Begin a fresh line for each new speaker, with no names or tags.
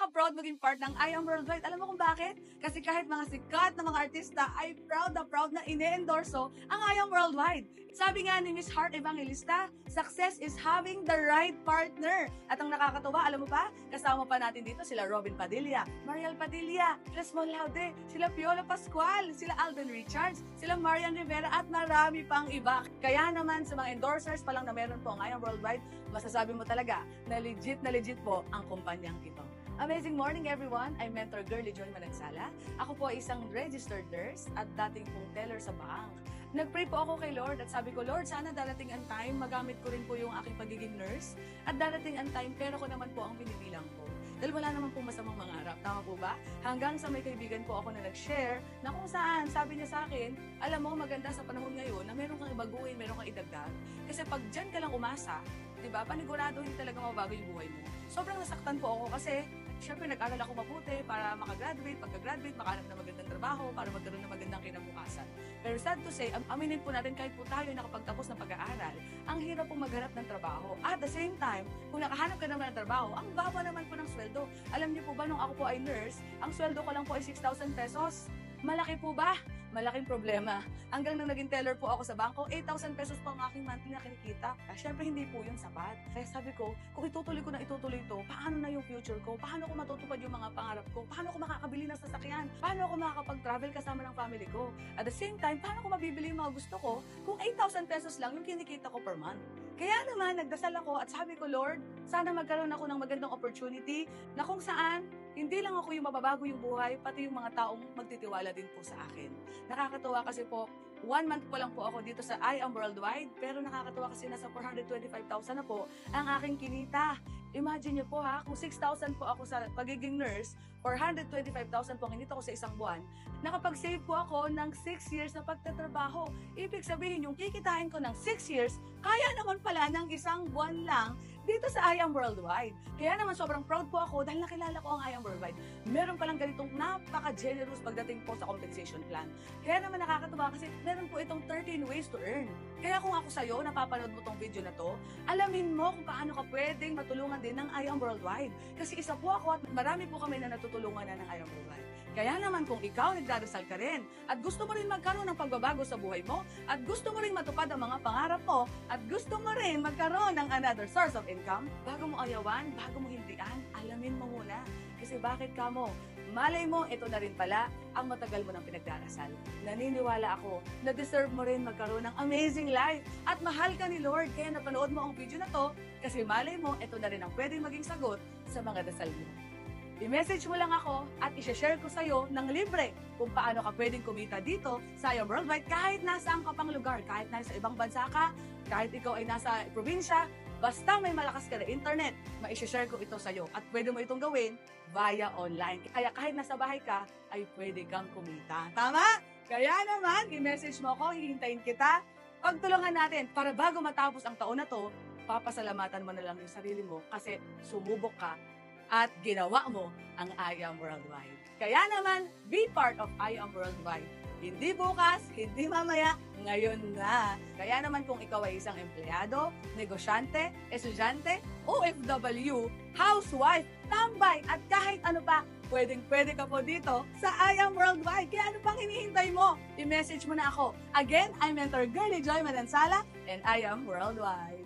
nakaka-proud maging part ng I Am Worldwide. Alam mo kung bakit? Kasi kahit mga sikat na mga artista ay proud na ine-endorso ang I Am Worldwide. Sabi nga ni Miss Heart Evangelista, success is having the right partner. At ang nakakatuwa, alam mo ba, kasama pa natin dito sila Robin Padilla, Mariel Padilla, Resmon Laude, sila Piolo Pascual, sila Alden Richards, sila Marian Rivera at marami pang iba. Kaya naman sa mga endorsers pa lang na meron po ang I Am Worldwide, masasabi mo talaga na legit po ang kumpanyang ito. Amazing morning everyone! I'm Mentor Girlie Joy Manansala. Ako po ay isang registered nurse at dating pong teller sa bank. Nag-pray po ako kay Lord at sabi ko, Lord, sana darating ang time, magamit ko rin po yung aking pagiging nurse at darating ang time, pero ko naman po ang binibilang ko. Dahil wala naman po masamang mangarap. Tama po ba? Hanggang sa may kaibigan po ako na nag-share na kung saan, sabi niya sa akin, alam mo, maganda sa panahon ngayon na meron kang ibaguhin, meron kang idagdag. Kasi pag dyan ka lang umasa, diba, panigurado hindi talaga mabago yung buhay mo. Sobrang nasaktan po ako kasi syempre nag-aral ako mabuti para makagraduate, pagka-graduate, makahanap na magandang trabaho, para magkaroon ng magandang kinabukasan. Pero sad to say, aminin po natin kahit po tayo nakapagtapos ng pag-aaral, ang hirap pong maghanap ng trabaho. At the same time, kung nakahanap ka naman ng trabaho, ang baba naman po ng sweldo. Alam niyo po ba, nung ako po ay nurse, ang sweldo ko lang po ay 6,000 pesos. Malaki po ba? Malaking problema. Hanggang nang naging teller po ako sa bangko, 8,000 pesos po ang aking monthly na kinikita. Siyempre, hindi po yun sapat. Kaya sabi ko, kung itutuloy ko na itutuloy ito, paano na yung future ko? Paano ko matutupad yung mga pangarap ko? Paano ko makakabili ng sasakyan? Paano ako makakapag-travel kasama ng family ko? At the same time, paano ko mabibili yung mga gusto ko kung 8,000 pesos lang yung kinikita ko per month? Kaya naman, nagdasal ako at sabi ko, Lord, sana magkaroon ako ng magandang opportunity na kung saan hindi lang ako yung mababago yung buhay, pati yung mga taong magtitiwala din po sa akin. Nakakatuwa kasi po, 1 month po lang po ako dito sa I Am Worldwide, pero nakakatuwa kasi nasa 425,000 na po ang aking kinita. Imagine nyo po ha, kung 6,000 po ako sa pagiging nurse, 425,000 po ang kinita ko sa isang buwan, nakapag-save po ako ng 6 years na pagtatrabaho. Ibig sabihin, yung kikitain ko ng 6 years, kaya naman pala ng isang buwan lang dito sa I Am Worldwide. Kaya naman sobrang proud po ako dahil nakilala ko ang I Am Worldwide. Meron palang ganitong napaka-generous pagdating po sa compensation plan. Kaya naman nakakatuwa kasi meron po itong 13 ways to earn. Kaya kung ako sa'yo, napapanood mo tong video na to, alamin mo kung paano ka pwedeng matulungan din ng I Am Worldwide. Kasi isa po ako at marami po kami na natutulungan na ng I Am Worldwide. Kaya naman kung ikaw nagdarasal ka rin at gusto mo rin magkaroon ng pagbabago sa buhay mo at gusto mo rin matupad ang mga pangarap mo at gusto mo rin magkaroon ng another source of income, bago mo ayawan, bago mo hindian, alamin mo muna. Kasi bakit ka mo? Malay mo, ito na rin pala ang matagal mo ng pinagdarasal. Naniniwala ako na deserve mo rin magkaroon ng amazing life at mahal ka ni Lord. Kaya napanood mo ang video na to kasi malay mo, ito na rin ang pwedeng maging sagot sa mga dasal mo. I-message mo lang ako at i-share ko sa'yo ng libre kung paano ka pwedeng kumita dito sa I Am Worldwide kahit nasaan ka pang lugar, kahit nasa ibang bansa ka, kahit ikaw ay nasa probinsya, basta may malakas ka na internet, ma-share ko ito sa'yo at pwede mo itong gawin via online. Kaya kahit nasa bahay ka, ay pwede kang kumita. Tama? Kaya naman, i-message mo ako, hihintayin kita. Pagtulungan natin para bago matapos ang taon na to, papasalamatan mo na lang yung sarili mo kasi sumubok ka at ginawa mo ang I Am Worldwide. Kaya naman, be part of I Am Worldwide. Hindi bukas, hindi mamaya, ngayon na. Kaya naman kung ikaw ay isang empleyado, negosyante, estudyante, OFW, housewife, tambay, at kahit ano pa, pwedeng-pwede ka po dito sa I Am Worldwide. Kaya ano pang hinihintay mo? I-message mo na ako. Again, I'm Mentor Girlie Joy Manansala and I Am Worldwide.